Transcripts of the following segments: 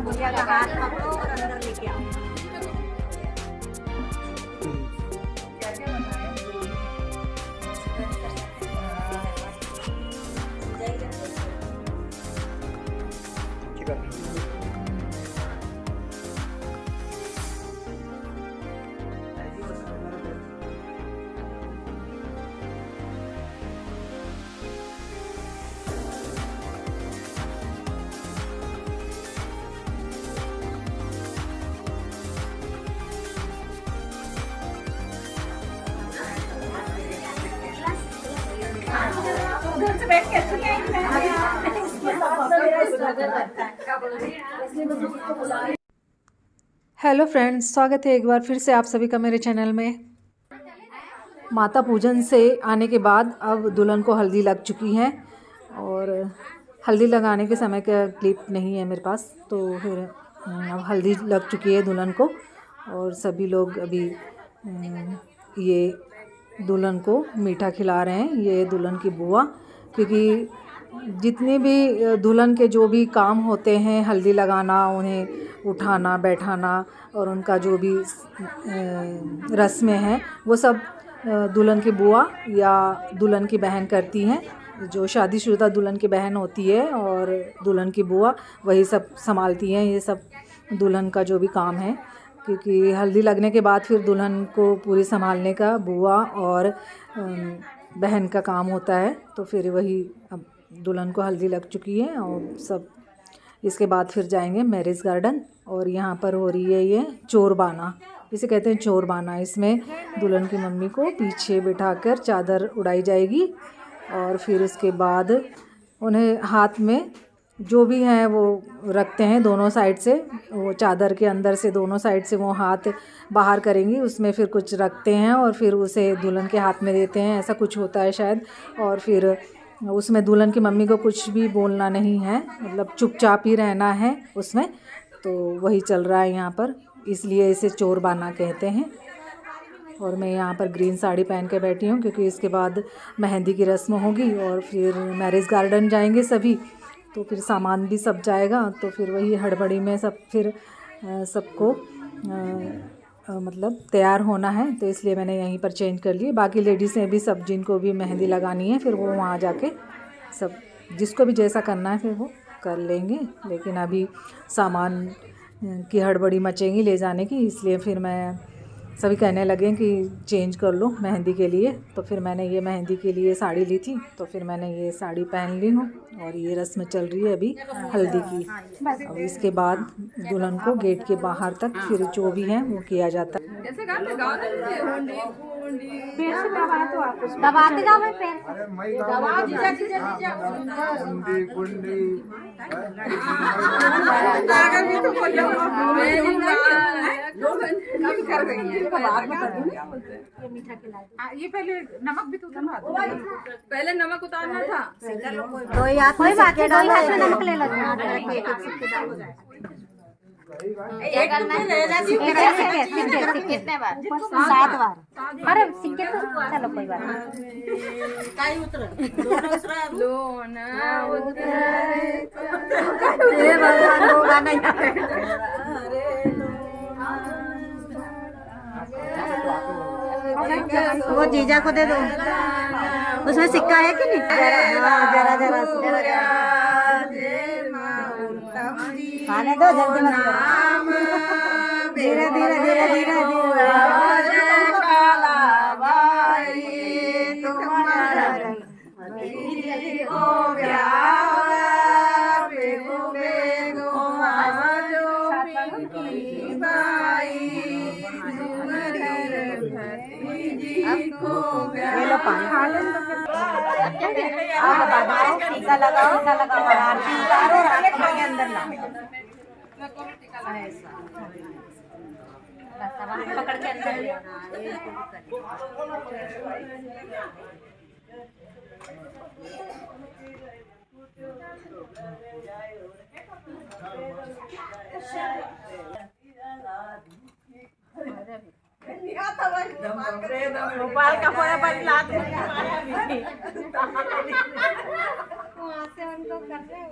गुड़िया का हाथ पकड़ो और अंदर लेके आओ। हेलो फ्रेंड्स, स्वागत है एक बार फिर से आप सभी का मेरे चैनल में। माता पूजन से आने के बाद अब दुल्हन को हल्दी लग चुकी है और हल्दी लगाने के समय का क्लिप नहीं है मेरे पास, तो फिर अब हल्दी लग चुकी है दुल्हन को और सभी लोग अभी ये दुल्हन को मीठा खिला रहे हैं। ये दुल्हन की बुआ, क्योंकि जितने भी दुल्हन के जो भी काम होते हैं, हल्दी लगाना, उन्हें उठाना बैठाना और उनका जो भी रस्में हैं वो सब दुल्हन की बुआ या दुल्हन की बहन करती हैं। जो शादीशुदा दुल्हन की बहन होती है और दुल्हन की बुआ वही सब संभालती हैं ये सब दुल्हन का जो भी काम है, क्योंकि हल्दी लगने के बाद फिर दुल्हन को पूरी संभालने का बुआ और बहन का काम होता है। तो फिर वही अब दुल्हन को हल्दी लग चुकी है और सब इसके बाद फिर जाएंगे मैरिज गार्डन। और यहाँ पर हो रही है ये चोरबाना, इसे कहते हैं चोरबाना। इसमें दुल्हन की मम्मी को पीछे बिठाकर चादर उड़ाई जाएगी और फिर उसके बाद उन्हें हाथ में जो भी है वो रखते हैं दोनों साइड से, वो चादर के अंदर से दोनों साइड से वो हाथ बाहर करेंगी, उसमें फिर कुछ रखते हैं और फिर उसे दुल्हन के हाथ में देते हैं, ऐसा कुछ होता है शायद। और फिर उसमें दुल्हन की मम्मी को कुछ भी बोलना नहीं है, मतलब चुपचाप ही रहना है उसमें। तो वही चल रहा है यहाँ पर, इसलिए इसे चोरबाना कहते हैं। और मैं यहाँ पर ग्रीन साड़ी पहन के बैठी हूँ क्योंकि इसके बाद मेहंदी की रस्म होगी और फिर मैरिज गार्डन जाएंगे सभी, तो फिर सामान भी सब जाएगा। तो फिर वही हड़बड़ी में सब फिर सबको मतलब तैयार होना है, तो इसलिए मैंने यहीं पर चेंज कर लिए। बाकी लेडीज़ ने भी सब जिनको भी मेहंदी लगानी है फिर वो वहाँ जाके सब जिसको भी जैसा करना है फिर वो कर लेंगे। लेकिन अभी सामान की हड़बड़ी मचेंगी ले जाने की, इसलिए फिर मैं सभी कहने लगे कि चेंज कर लो मेहंदी के लिए। तो फिर मैंने ये मेहंदी के लिए साड़ी ली थी, तो फिर मैंने ये साड़ी पहन ली हूँ और ये रस्म चल रही है अभी हल्दी की। और इसके बाद दुल्हन को गेट के बाहर तक फिर जो भी है वो किया जाता है। दबाते जाओ मैं पैर ये पहले नमक भी तो उतारना था, पहले नमक उतारना था। कोई बात नहीं, दो हाथ में नमक ले लो। कितने बार? 7 बार। अरे सिक्के तो चलो कोई बात नहीं। वो जीजा को दे दो, उसमें सिक्का है कि नहीं? जरा जरा खाने दो, जल्दी मत करो, धीरे धीरे धीरे धीरे टीका लगाओ, आरती उतारो, आरती के अंदर लाओ, पकड़ के अंदर ले भोपाल का पोया पर लात वहाँ से उनको कर रहे हैं।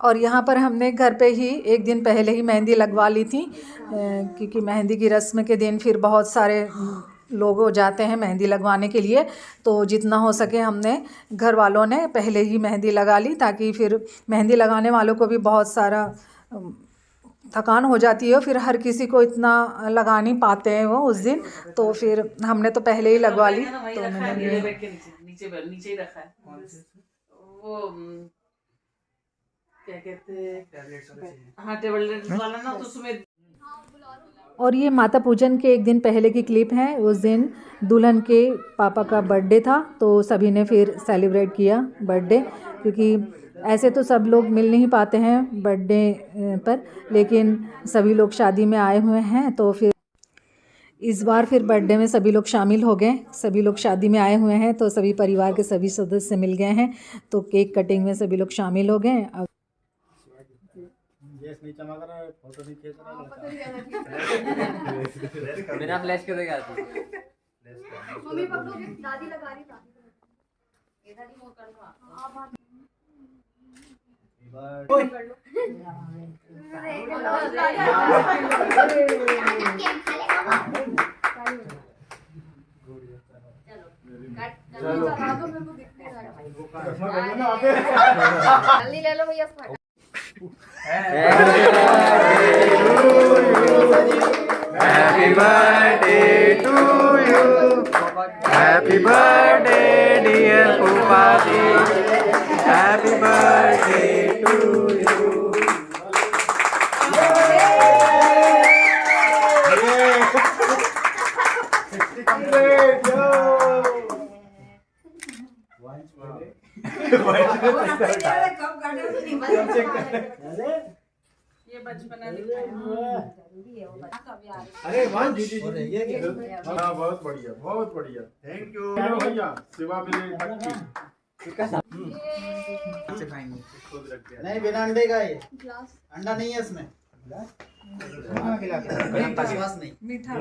और यहाँ पर हमने घर पे ही एक दिन पहले ही मेहंदी लगवा ली थी, क्योंकि मेहंदी की रस्म के दिन फिर बहुत सारे लोग हो जाते हैं मेहंदी लगवाने के लिए। तो जितना हो सके हमने घर वालों ने पहले ही मेहंदी लगा ली, ताकि फिर मेहंदी लगाने वालों को भी बहुत सारा थकान हो जाती है, फिर हर किसी को इतना लगा नहीं पाते हैं वो उस दिन। तो फिर हमने तो पहले ही लगवा ली। तो मैंने नीचे ही रखा है वो क्या कहते हैं, हाँ टेबल वाला ना, तो उसमें। और ये माता पूजन के एक दिन पहले की क्लिप है। उस दिन दुल्हन के पापा का बर्थडे था, तो सभी ने फिर सेलिब्रेट किया बर्थडे, क्योंकि ऐसे तो सब लोग मिल नहीं पाते हैं बर्थडे पर, लेकिन सभी लोग शादी में आए हुए हैं। तो फिर इस बार फिर बर्थडे में सभी लोग शामिल हो गए, सभी लोग शादी में आए हुए हैं, तो सभी परिवार के सभी सदस्य मिल गए हैं। तो केक कटिंग में सभी लोग शामिल हो गए। अब नहीं चमक रहा है, फोटो नहीं खींच रहा है। बिना फ्लैश के देगा मम्मी पकड़ोगे, दादी लगा रही था। ये दादी मोर कर दो आप। जल्दी ले लो भैया। Happy birthday to you. Happy birthday dear Pupati. Happy birthday to you. ये बचपना अरे वाह जी जी जी, हाँ बहुत बढ़िया, बहुत बढ़िया, थैंक यू भैया। सेवा मिले नहीं, बिना अंडे का ये अंडा नहीं है इसमें,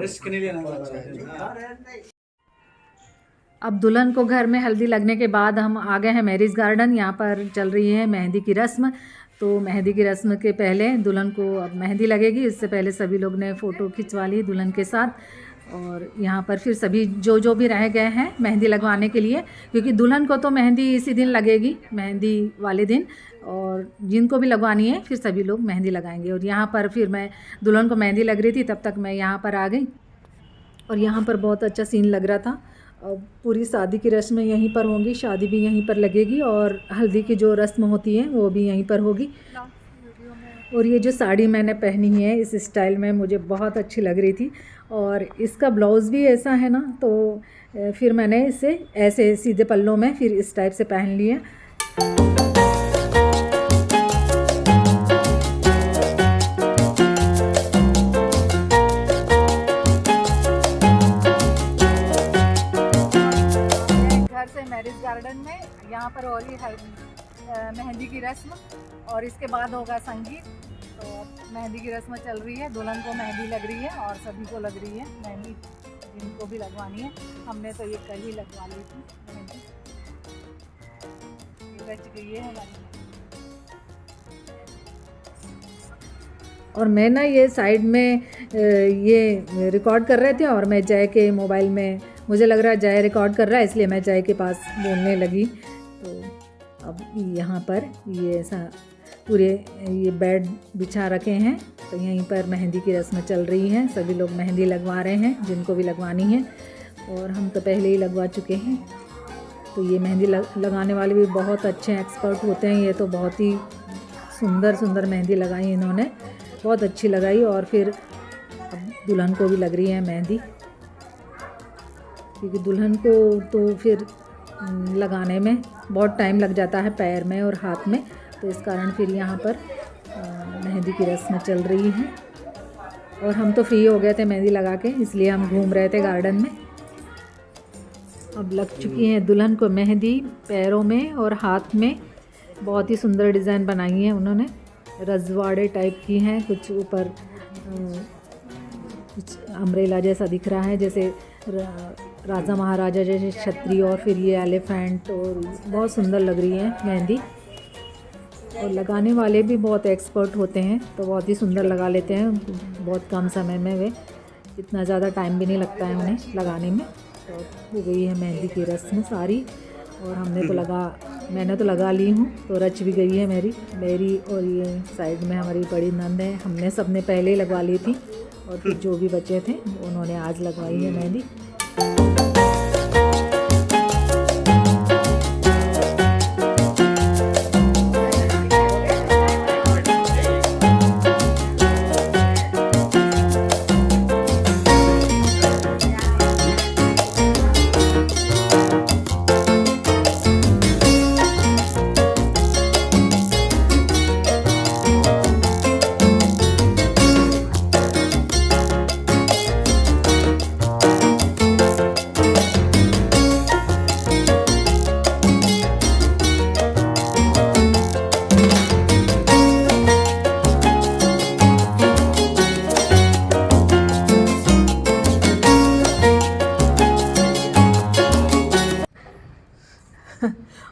रिस्क नहीं लेना। अब दुल्हन को घर में हल्दी लगने के बाद हम आ गए हैं मैरिज गार्डन। यहाँ पर चल रही है मेहंदी की रस्म। तो मेहंदी की रस्म के पहले दुल्हन को अब मेहंदी लगेगी, इससे पहले सभी लोग ने फ़ोटो खिंचवा ली दुल्हन के साथ। और यहाँ पर फिर सभी जो भी रह गए हैं मेहंदी लगवाने के लिए, क्योंकि दुल्हन को तो मेहंदी इसी दिन लगेगी, मेहंदी वाले दिन, और जिनको भी लगवानी है फिर सभी लोग मेहंदी लगाएंगे। और यहाँ पर फिर मैं दुल्हन को मेहंदी लग रही थी, तब तक मैं यहाँ पर आ गई। और यहाँ पर बहुत अच्छा सीन लग रहा था। पूरी शादी की रस्में यहीं पर होंगी, शादी भी यहीं पर लगेगी, और हल्दी की जो रस्म होती है वो भी यहीं पर होगी। और ये जो साड़ी मैंने पहनी है इस स्टाइल में मुझे बहुत अच्छी लग रही थी, और इसका ब्लाउज़ भी ऐसा है ना, तो फिर मैंने इसे ऐसे सीधे पल्लों में फिर इस टाइप से पहन लिया। मैरिज गार्डन में यहाँ पर हो रही है मेहंदी की रस्म, और इसके बाद होगा संगीत। तो मेहंदी की रस्म चल रही है, दुल्हन को मेहंदी लग रही है और सभी को लग रही है मेहंदी, जिनको भी लगवानी है। हमने तो ये कल ही लगवा ली थी मेहंदी, बच गई है हमारी। और मैं ना ये साइड में ये रिकॉर्ड कर रहे थे, और मैं जय के मोबाइल में, मुझे लग रहा है जय रिकॉर्ड कर रहा है, इसलिए मैं जय के पास बोलने लगी। तो अब यहाँ पर ये ऐसा पूरे ये बेड बिछा रखे हैं, तो यहीं पर मेहंदी की रस्म चल रही है। सभी लोग मेहंदी लगवा रहे हैं जिनको भी लगवानी है, और हम तो पहले ही लगवा चुके हैं। तो ये मेहंदी लगाने वाले भी बहुत अच्छे एक्सपर्ट होते हैं। ये तो बहुत ही सुंदर सुंदर मेहंदी लगाई इन्होंने, बहुत अच्छी लगाई। और फिर अब दुल्हन को भी लग रही है मेहंदी, क्योंकि दुल्हन को तो फिर लगाने में बहुत टाइम लग जाता है, पैर में और हाथ में, तो इस कारण फिर यहाँ पर मेहंदी की रस्म चल रही है। और हम तो फ्री हो गए थे मेहंदी लगा के, इसलिए हम घूम रहे थे गार्डन में। अब लग चुकी है दुल्हन को मेहंदी पैरों में और हाथ में। बहुत ही सुंदर डिज़ाइन बनाई है उन्होंने, रजवाड़े टाइप की हैं, कुछ ऊपर कुछ अम्ब्रेला जैसा दिख रहा है, जैसे राजा महाराजा जैसे छतरी, और फिर ये एलिफेंट, और बहुत सुंदर लग रही है मेहंदी। और लगाने वाले भी बहुत एक्सपर्ट होते हैं, तो बहुत ही सुंदर लगा लेते हैं। बहुत कम समय में वे, इतना ज़्यादा टाइम भी नहीं लगता है उन्हें लगाने में। तो हो गई है मेहंदी की रस्म सारी, और मैंने तो लगा ली हूँ, तो रच भी गई है मेरी। और ये साइड में हमारी बड़ी नंद है, हमने सबने पहले ही लगवा ली थी, और फिर जो भी बचे थे उन्होंने आज लगवाई है मेहंदी।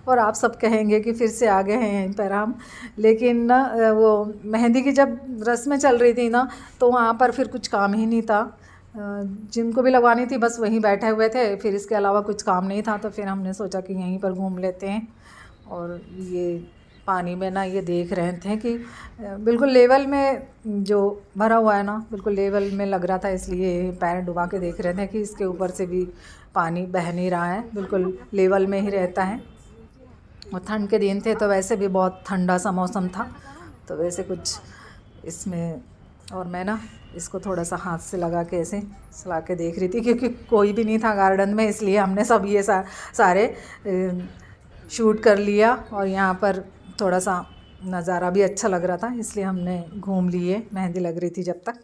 और आप सब कहेंगे कि फिर से आ गए हैं यहीं पर हम, लेकिन ना वो मेहंदी की जब रस्में चल रही थी ना, तो वहाँ पर फिर कुछ काम ही नहीं था। जिनको भी लगवानी थी बस वहीं बैठे हुए थे, फिर इसके अलावा कुछ काम नहीं था। तो फिर हमने सोचा कि यहीं पर घूम लेते हैं। और ये पानी में ना ये देख रहे थे कि बिल्कुल लेवल में जो भरा हुआ है ना, बिल्कुल लेवल में लग रहा था, इसलिए पैर डुबा के देख रहे थे कि इसके ऊपर से भी पानी बह नहीं रहा है, बिल्कुल लेवल में ही रहता है। और ठंड के दिन थे तो वैसे भी बहुत ठंडा सा मौसम था, तो वैसे कुछ इसमें। और मैं ना इसको थोड़ा सा हाथ से लगा के ऐसे चला के देख रही थी, क्योंकि कोई भी नहीं था गार्डन में, इसलिए हमने सब ये सारे शूट कर लिया। और यहाँ पर थोड़ा सा नज़ारा भी अच्छा लग रहा था, इसलिए हमने घूम लिए, मेहंदी लग रही थी जब तक।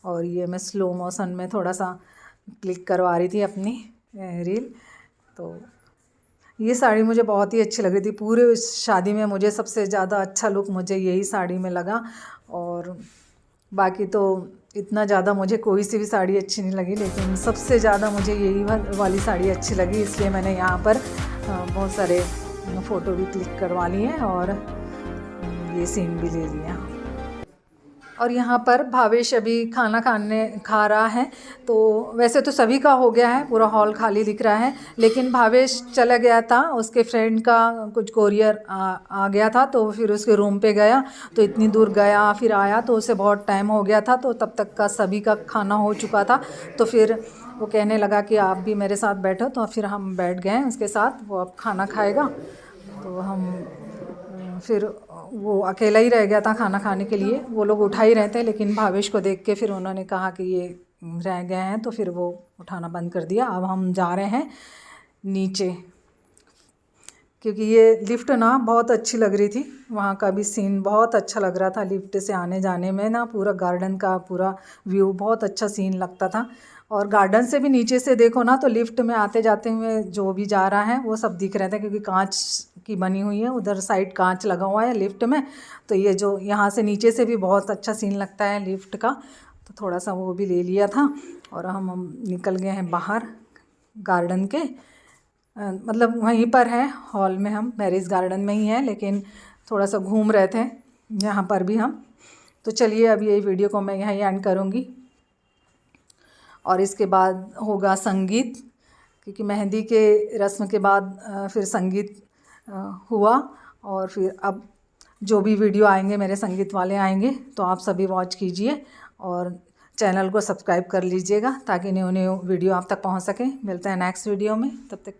और ये मैं स्लो मोशन में थोड़ा सा क्लिक करवा रही थी अपनी रील। तो ये साड़ी मुझे बहुत ही अच्छी लग रही थी। पूरे शादी में मुझे सबसे ज़्यादा अच्छा लुक मुझे यही साड़ी में लगा। और बाकी तो इतना ज़्यादा मुझे कोई सी भी साड़ी अच्छी नहीं लगी, लेकिन सबसे ज़्यादा मुझे यही वाली साड़ी अच्छी लगी, इसलिए मैंने यहाँ पर बहुत सारे फ़ोटो भी क्लिक करवा लिए और ये सीन भी ले लिया। और यहाँ पर भावेश अभी खाना खा रहा है। तो वैसे तो सभी का हो गया है, पूरा हॉल खाली दिख रहा है, लेकिन भावेश चला गया था, उसके फ्रेंड का कुछ कोरियर आ गया था, तो फिर उसके रूम पे गया। तो इतनी दूर गया फिर आया, तो उसे बहुत टाइम हो गया था, तो तब तक का सभी का खाना हो चुका था। तो फिर वो कहने लगा कि आप भी मेरे साथ बैठो, तो फिर हम बैठ गए उसके साथ। वो अब खाना खाएगा, तो हम फिर वो अकेला ही रह गया था खाना खाने के लिए। वो लोग उठा ही रहे थे, लेकिन भावेश को देख के फिर उन्होंने कहा कि ये रह गए हैं, तो फिर वो उठाना बंद कर दिया। अब हम जा रहे हैं नीचे, क्योंकि ये लिफ्ट ना बहुत अच्छी लग रही थी, वहाँ का भी सीन बहुत अच्छा लग रहा था। लिफ्ट से आने जाने में ना पूरा गार्डन का पूरा व्यू बहुत अच्छा सीन लगता था। और गार्डन से भी नीचे से देखो ना, तो लिफ्ट में आते जाते हुए जो भी जा रहा है वो सब दिख रहे थे, क्योंकि कांच की बनी हुई है, उधर साइड कांच लगा हुआ है लिफ्ट में। तो ये जो यहाँ से नीचे से भी बहुत अच्छा सीन लगता है लिफ्ट का, तो थोड़ा सा वो भी ले लिया था। और हम निकल गए हैं बाहर गार्डन के, मतलब वहीं पर है हॉल में, हम मैरिज गार्डन में ही हैं, लेकिन थोड़ा सा घूम रहे थे यहाँ पर भी हम। तो चलिए अब ये वीडियो को मैं यहाँ एंड करूँगी, और इसके बाद होगा संगीत, क्योंकि मेहंदी के रस्म के बाद फिर संगीत हुआ। और फिर अब जो भी वीडियो आएंगे मेरे संगीत वाले आएंगे, तो आप सभी वॉच कीजिए और चैनल को सब्सक्राइब कर लीजिएगा, ताकि न्यू वीडियो आप तक पहुंच सके। मिलते हैं नेक्स्ट वीडियो में, तब तक